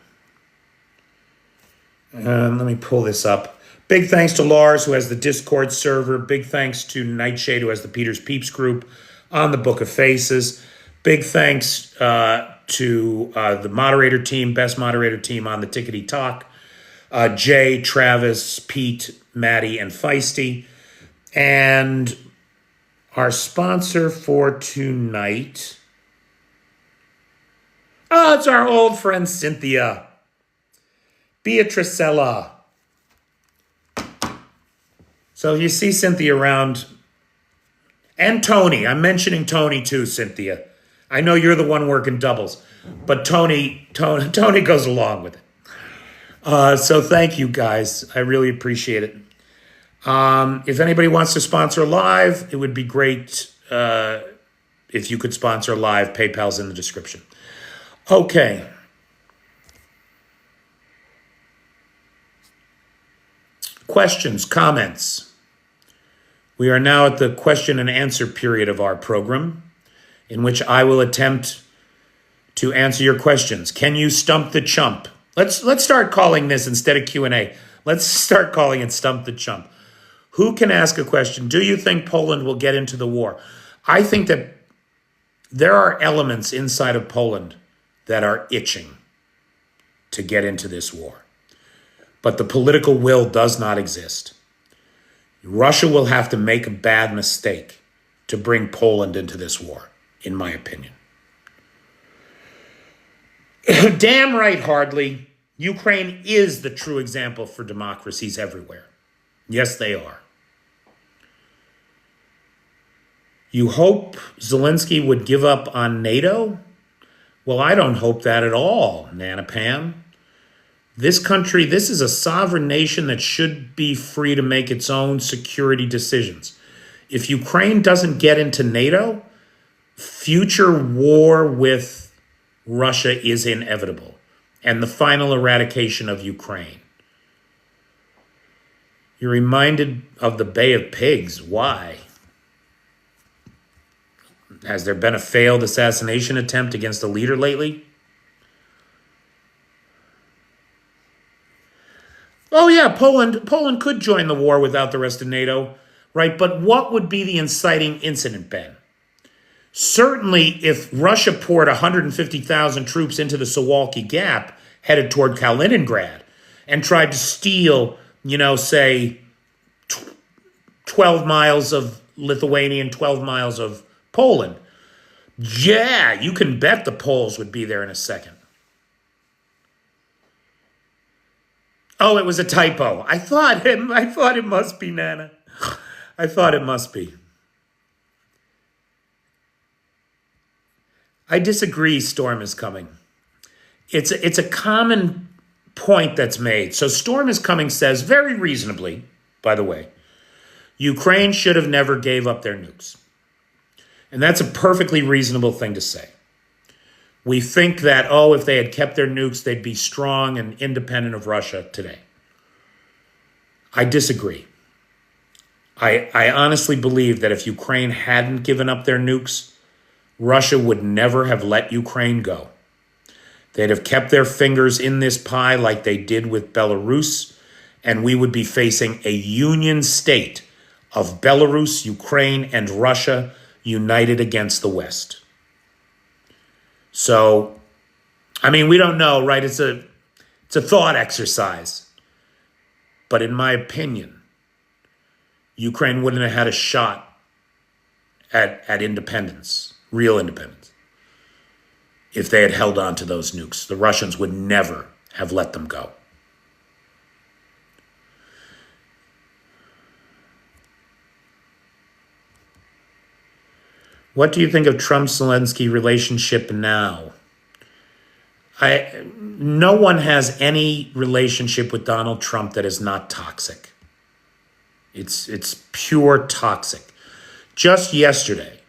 Let me pull this up. Big thanks to Lars, who has the Discord server. Big thanks to Nightshade, who has the Peter's Peeps group on the Book of Faces. Big thanks to the moderator team, best moderator team on the Tickety Talk. Jay, Travis, Pete, Maddie, and Feisty. And our sponsor for tonight. Oh, it's our old friend Cynthia. Beatricella. So you see Cynthia around. And Tony. I'm mentioning Tony too, Cynthia. I know you're the one working doubles. But Tony goes along with it. So thank you, guys. I really appreciate it. If anybody wants to sponsor live, it would be great if you could sponsor live. PayPal's in the description. Okay. Questions, comments. We are now at the question and answer period of our program, in which I will attempt to answer your questions. Can you stump the chump? Let's start calling this, instead of Q&A, let's start calling it Stump the Chump. Who can ask a question? Do you think Poland will get into the war? I think that there are elements inside of Poland that are itching to get into this war. But the political will does not exist. Russia will have to make a bad mistake to bring Poland into this war, in my opinion. Damn right, hardly. Ukraine is the true example for democracies everywhere. Yes, they are. You hope Zelensky would give up on NATO? Well, I don't hope that at all, Nana Pam. This country, this is a sovereign nation that should be free to make its own security decisions. If Ukraine doesn't get into NATO, future war with Russia is inevitable, and the final eradication of Ukraine. You're reminded of the Bay of Pigs. Why? Has there been a failed assassination attempt against a leader lately? Oh yeah, Poland could join the war without the rest of NATO, right? But what would be the inciting incident, Ben? Certainly, if Russia poured 150,000 troops into the Suwalki Gap, headed toward Kaliningrad, and tried to steal, say, 12 miles of Lithuania and 12 miles of Poland, yeah, you can bet the Poles would be there in a second. Oh, it was a typo. I thought it must be, Nana. I thought it must be. I disagree, Storm is coming. It's a common point that's made. So Storm is coming says, very reasonably, by the way, Ukraine should have never gave up their nukes. And that's a perfectly reasonable thing to say. We think that, if they had kept their nukes, they'd be strong and independent of Russia today. I disagree. I honestly believe that if Ukraine hadn't given up their nukes, Russia would never have let Ukraine go. They'd have kept their fingers in this pie like they did with Belarus, and we would be facing a union state of Belarus, Ukraine, and Russia united against the West. So, we don't know, right? It's a thought exercise. But in my opinion, Ukraine wouldn't have had a shot at independence, real independence, if they had held on to those nukes. The Russians would never have let them go. What do you think of Trump-Zelensky relationship now? No one has any relationship with Donald Trump that is not toxic. It's pure toxic. Just yesterday,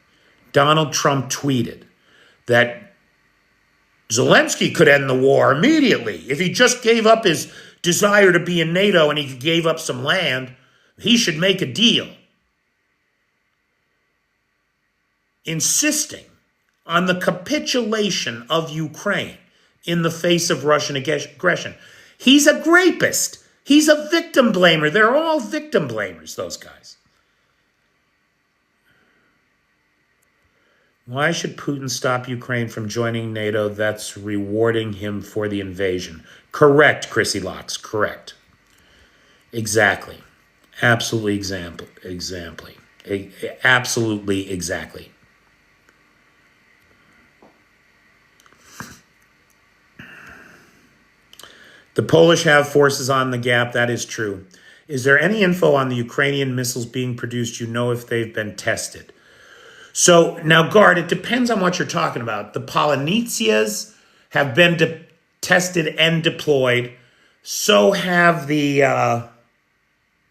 Donald Trump tweeted that Zelensky could end the war immediately if he just gave up his desire to be in NATO and he gave up some land. He should make a deal. Insisting on the capitulation of Ukraine in the face of Russian aggression. He's a rapist. He's a victim blamer. They're all victim blamers, those guys. Why should Putin stop Ukraine from joining NATO? That's rewarding him for the invasion. Correct, Chrissy Locks. Correct. Exactly. Absolutely Absolutely exactly. The Polish have forces on the gap. That is true. Is there any info on the Ukrainian missiles being produced? If they've been tested? So now, Guard, it depends on what you're talking about. The Polonitsias have been tested and deployed. So have the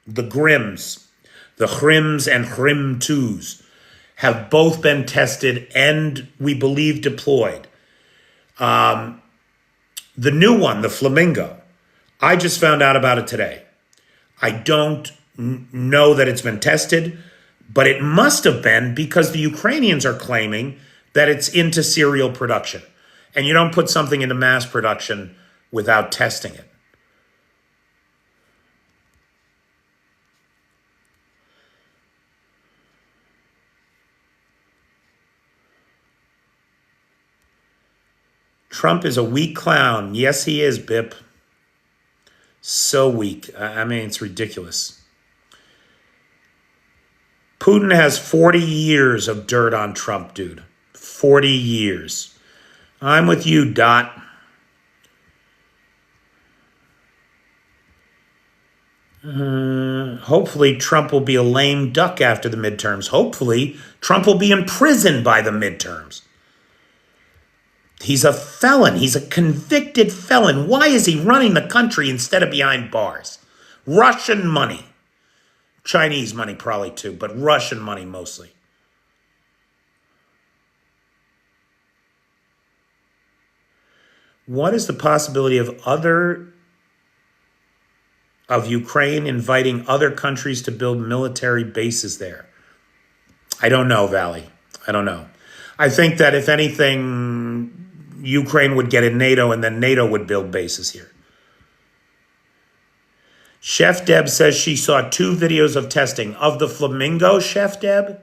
Grims. The Hrims and Hrim 2s have both been tested and, we believe, deployed. The new one, the Flamingo, I just found out about it today. I don't know that it's been tested, but it must have been because the Ukrainians are claiming that it's into serial production. And you don't put something into mass production without testing it. Trump is a weak clown. Yes, he is, Bip. So weak. It's ridiculous. Putin has 40 years of dirt on Trump, dude. 40 years. I'm with you, Dot. Hopefully, Trump will be a lame duck after the midterms. Hopefully, Trump will be in prison by the midterms. He's a felon. He's a convicted felon. Why is he running the country instead of behind bars? Russian money. Chinese money probably too, but Russian money mostly. What is the possibility of Ukraine inviting other countries to build military bases there? I don't know, Valley. I don't know. I think that if anything, Ukraine would get in NATO and then NATO would build bases here. Chef Deb says she saw 2 videos of testing. Of the Flamingo, Chef Deb?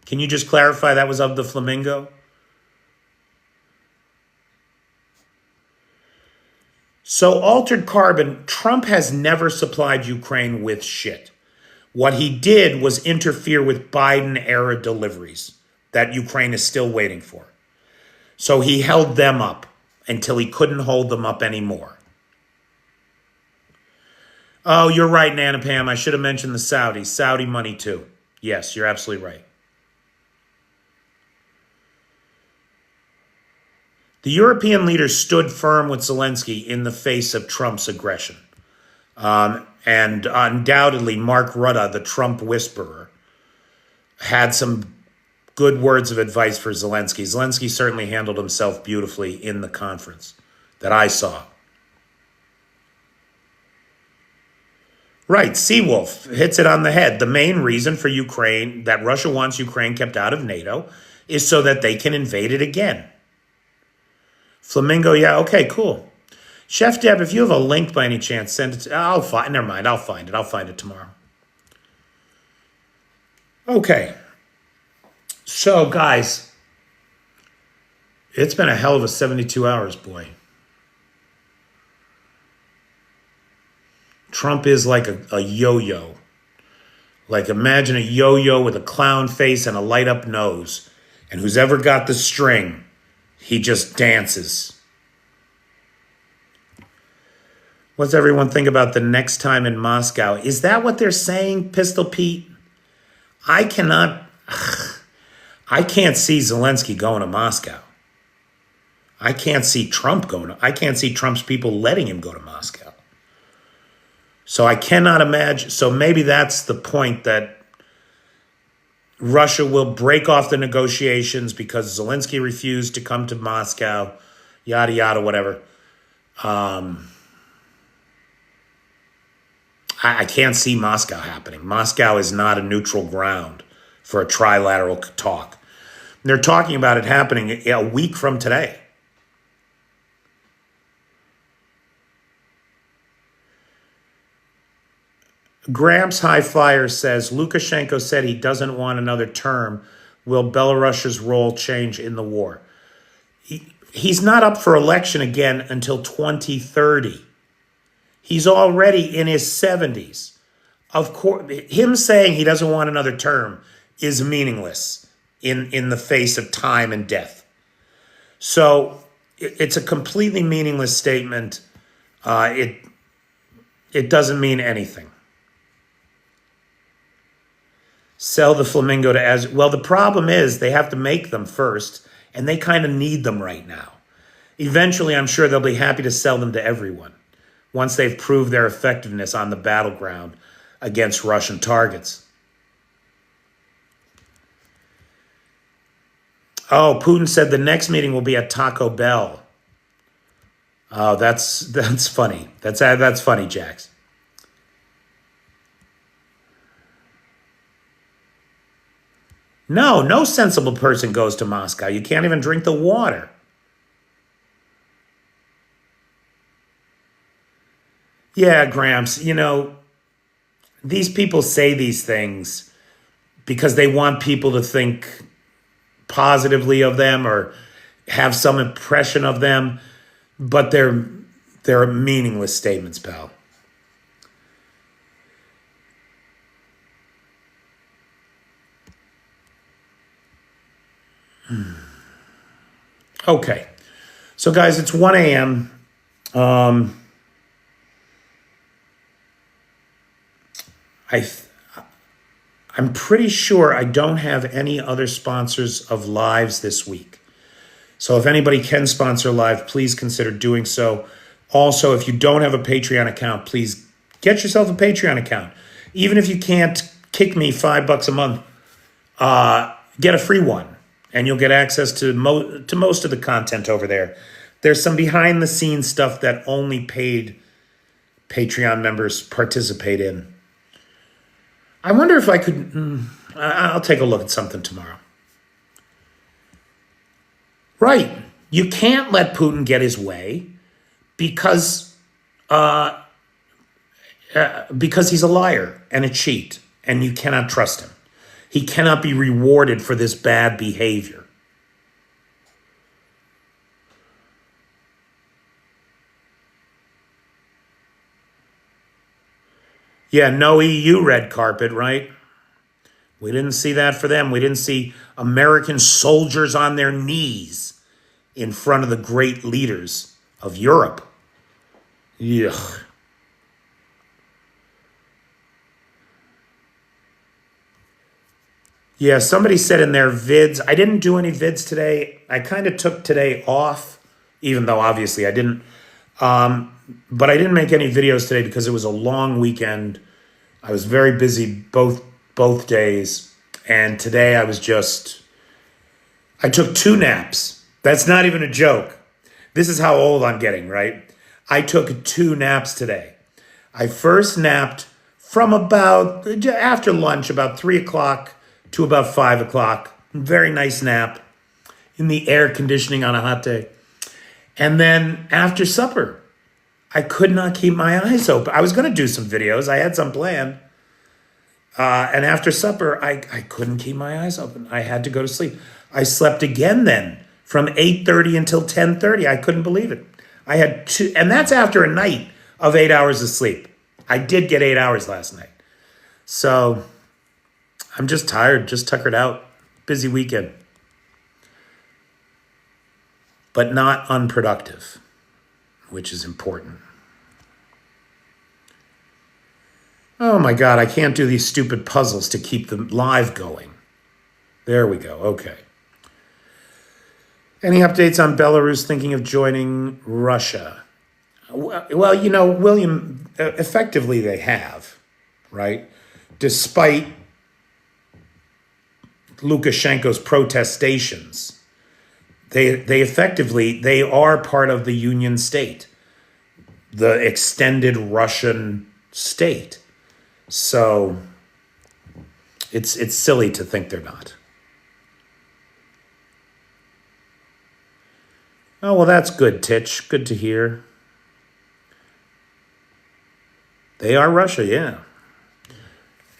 Can you just clarify that was of the Flamingo? So altered carbon, Trump has never supplied Ukraine with shit. What he did was interfere with Biden-era deliveries that Ukraine is still waiting for. So he held them up until he couldn't hold them up anymore. Oh, you're right, Nana Pam. I should have mentioned the Saudis. Saudi money too. Yes, you're absolutely right. The European leaders stood firm with Zelensky in the face of Trump's aggression. And undoubtedly, Mark Rutte, the Trump whisperer, had some good words of advice for Zelensky. Zelensky certainly handled himself beautifully in the conference that I saw. Right, Seawolf hits it on the head. The main reason for Ukraine, that Russia wants Ukraine kept out of NATO, is so that they can invade it again. Flamingo, yeah, okay, cool. Chef Deb, if you have a link by any chance, send it to, never mind, I'll find it. I'll find it tomorrow. Okay. So, guys, it's been a hell of a 72 hours, boy. Trump is like a yo-yo. Like, imagine a yo-yo with a clown face and a light-up nose. And who's ever got the string, he just dances. What's everyone think about the next time in Moscow? Is that what they're saying, Pistol Pete? I can't see Zelensky going to Moscow. I can't see Trump's people letting him go to Moscow. So I cannot imagine. So maybe that's the point, that Russia will break off the negotiations because Zelensky refused to come to Moscow, yada, yada, whatever. I can't see Moscow happening. Moscow is not a neutral ground for a trilateral talk. They're talking about it happening a week from today. Gramps High Flyer says, Lukashenko said he doesn't want another term. Will Belarus's role change in the war? He's not up for election again until 2030. He's already in his 70s. Of course, him saying he doesn't want another term is meaningless in the face of time and death. So it's a completely meaningless statement. It doesn't mean anything. Sell the Flamingo to as well. The problem is they have to make them first, and they kind of need them right now. Eventually, I'm sure they'll be happy to sell them to everyone once they've proved their effectiveness on the battleground against Russian targets. Oh, Putin said the next meeting will be at Taco Bell. Oh, that's funny. That's funny, Jax. No sensible person goes to Moscow. You can't even drink the water. Yeah, Gramps, these people say these things because they want people to think positively of them or have some impression of them, but they're meaningless statements, pal. Okay. So, guys, it's 1 a.m. I'm pretty sure I don't have any other sponsors of lives this week. So if anybody can sponsor live, please consider doing so. Also, if you don't have a Patreon account, please get yourself a Patreon account. Even if you can't kick me $5 a month, get a free one, and you'll get access to most of the content over there. There's some behind the scenes stuff that only paid Patreon members participate in. I wonder if I could. I'll take a look at something tomorrow. Right. You can't let Putin get his way because he's a liar and a cheat, and you cannot trust him. He cannot be rewarded for this bad behavior. Yeah, no EU red carpet, right? We didn't see that for them. We didn't see American soldiers on their knees in front of the great leaders of Europe. Yuck. Yeah, somebody said in their vids, I didn't do any vids today. I kind of took today off, even though obviously I didn't. But I didn't make any videos today because it was a long weekend. I was very busy both days. And today I took 2 naps. That's not even a joke. This is how old I'm getting, right? I took 2 naps today. I first napped from about, after lunch, about 3 o'clock to about 5 o'clock. Very nice nap in the air conditioning on a hot day. And then after supper, I could not keep my eyes open. I was going to do some videos. I had some planned. And after supper, I couldn't keep my eyes open. I had to go to sleep. I slept again then from 8:30 until 10:30. I couldn't believe it. I had 2, and that's after a night of 8 hours of sleep. I did get 8 hours last night. So I'm just tired, just tuckered out. Busy weekend. But not unproductive, which is important. Oh my God, I can't do these stupid puzzles to keep the live going. There we go, okay. Any updates on Belarus thinking of joining Russia? Well, William, effectively they have, right? Despite Lukashenko's protestations, they are part of the Union state, the extended Russian state. So it's silly to think they're not. Oh, well, that's good, Titch. Good to hear. They are Russia, yeah.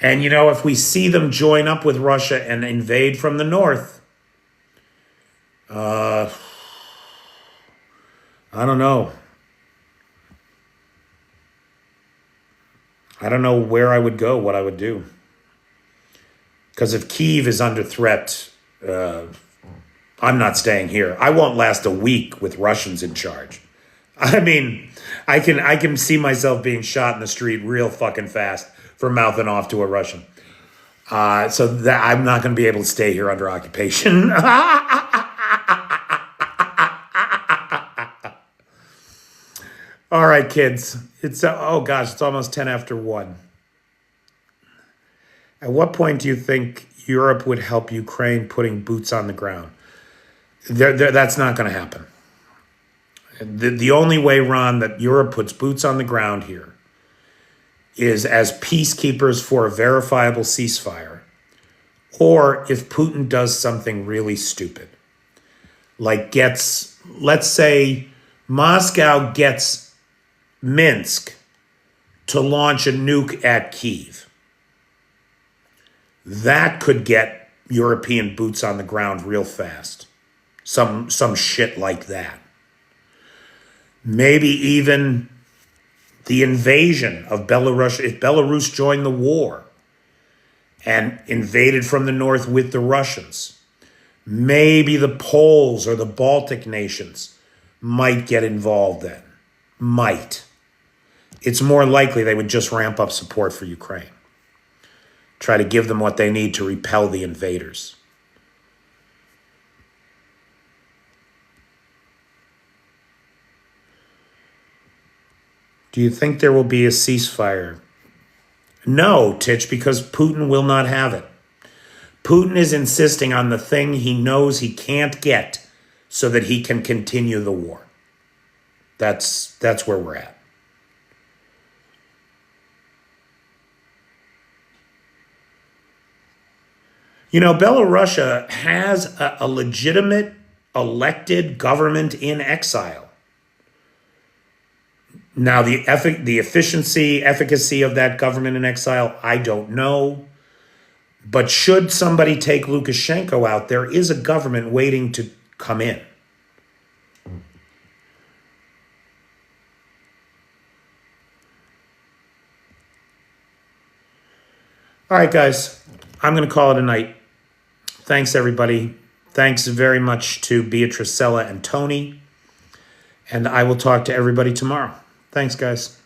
And, if we see them join up with Russia and invade from the north, I don't know. I don't know where I would go, what I would do. Because if Kyiv is under threat, I'm not staying here. I won't last a week with Russians in charge. I mean, I can see myself being shot in the street real fucking fast for mouthing off to a Russian. So that I'm not going to be able to stay here under occupation. All right, kids. It's it's almost 10 after 1. At what point do you think Europe would help Ukraine putting boots on the ground? That's not going to happen. The only way, Ron, that Europe puts boots on the ground here is as peacekeepers for a verifiable ceasefire, or if Putin does something really stupid, like let's say Moscow gets Minsk to launch a nuke at Kyiv. That could get European boots on the ground real fast. Some shit like that. Maybe even the invasion of Belarus, if Belarus joined the war and invaded from the north with the Russians, maybe the Poles or the Baltic nations might get involved then. Might. It's more likely they would just ramp up support for Ukraine. Try to give them what they need to repel the invaders. Do you think there will be a ceasefire No, Titch, because Putin will not have it. Putin is insisting on the thing he knows he can't get so that he can continue the war. That's where we're at. You know, Belarus has a legitimate elected government in exile. Now, the efficacy of that government in exile, I don't know. But should somebody take Lukashenko out, there is a government waiting to come in. All right, guys, I'm going to call it a night. Thanks, everybody. Thanks very much to Beatrice, Sella, and Tony. And I will talk to everybody tomorrow. Thanks, guys.